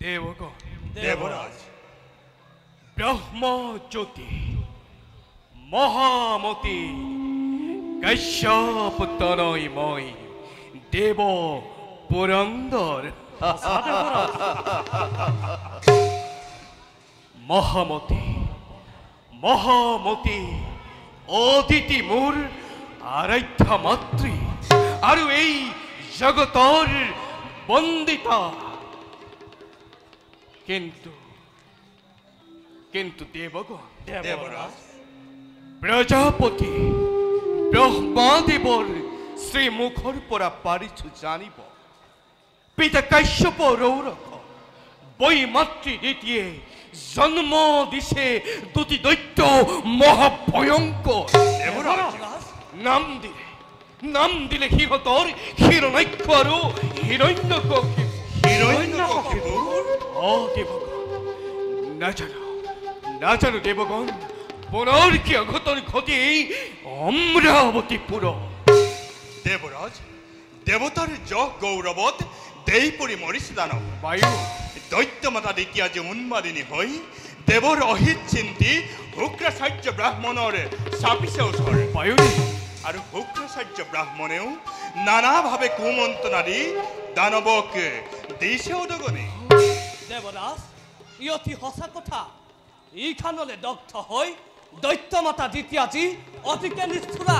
দেবগণ দেবরাজ ব্রহ্মজ্যোতি মহামতি কাশ্যপ তনয়ময় দেব পুরন্দর মহামতি মহামতি অদিতি মোর আরাধ্যা মাতৃ আর এই জগতর বন্দিতা কিন্তু কিন্তু দেবগণ দেবরাজ প্রজাপতি ব্রহ্মাদেবর শ্রীমুখর পরা পারিছু জানিব পিতা কাশ্যপ রৌরখ বই মাতৃ দ্বিতীয় জন্ম দিছে দুটি দৈত্য মহাভয়ঙ্কর নাম দিলে সিহঁতৰ হিৰণ্যাক্ষ আৰু হিৰণ্যকশিপু দেৱগণ নাজানো দেৱগণ পুনৰ কি অঘটন ঘটি অমৰাৱতীপুৰ দেবরাজ দেবতার যশ গৌরবত দেই পরি মরিস দানব বায়ু দৈত্যমাতা দ্বিতীয় যে উন্মাদিনী হই দেবর অহিত চিন্তি শুক্রাচার্য ব্রাহ্মণর চাপিছে ওচৰ বায়ু আৰু শুক্ৰাচাৰ্য ব্ৰাহ্মণেও নানাভাৱে কুমন্ত্ৰণা দি দানৱক দিছে উদগনি দেবরাজ ই অতি সঁচা কথা ইখানলে দগ্ধ হৈ দৈত্যমাতা দ্বিতীয়াজী অতিকে নিষ্ঠুৰা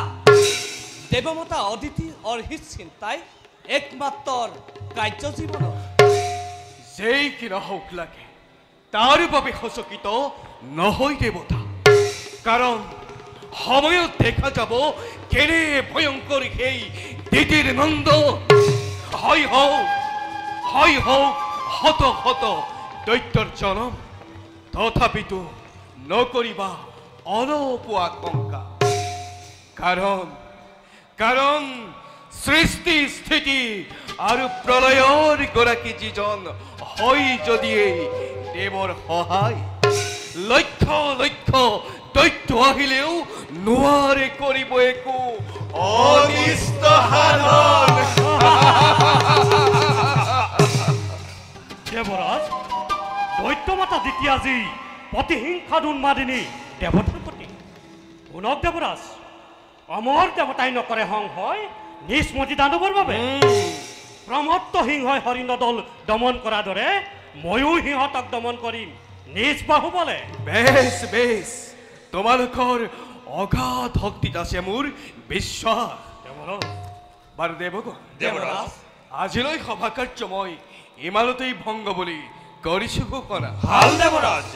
দেৱমাতা অদিতি অৰ্হিত চিন্তাই একমাত্ৰ কাৰ্য জীৱন যেই কি নহওক লাগে তাৰ বাবে সচকিত নহয় দেৱতা কাৰণ সময়ত দেখা যাব কেনে ভয়ংকৰ সেই দিদিৰ নন্দ হয় হওক শত শত দৈত্যৰ জনম তথাপিতো নকৰিবা অলপো আশংকা কাৰণ সৃষ্টি স্থিতি আৰু প্ৰলয়ৰ গৰাকী যিজন হয় যদি দেৱৰ সহায় লক্ষ লক্ষ দৈত্য আহিলেও নোৱাৰে কৰিব একো অনিষ্ট সাধন দেবৰাজ দৈত্যমাতা দ্বিতীয়াজী প্ৰতিহিংসা উন্মাদিনী দেৱতাৰ প্ৰতি শুনক দেবৰাজ অমৰ দেৱতাই নকৰে সংশয় নিষ্মতি দানৱৰ বাবে প্ৰমত্ত সিংহই হৰিণ দল দমন কৰাৰ দৰে ময়ো সিহঁতক দমন কৰিম নিজ বাহুবলে বেছ বেছ তোমালোকৰ অগাধ শক্তিত আছে মোৰ বিশ্বাস বাৰু দেৱগণ দেবৰাজ আজিলৈ সভা কাৰ্য মই ইমানতেই ভংগ বুলি কৰিছো ঘোষণা ভাল দেবৰাজ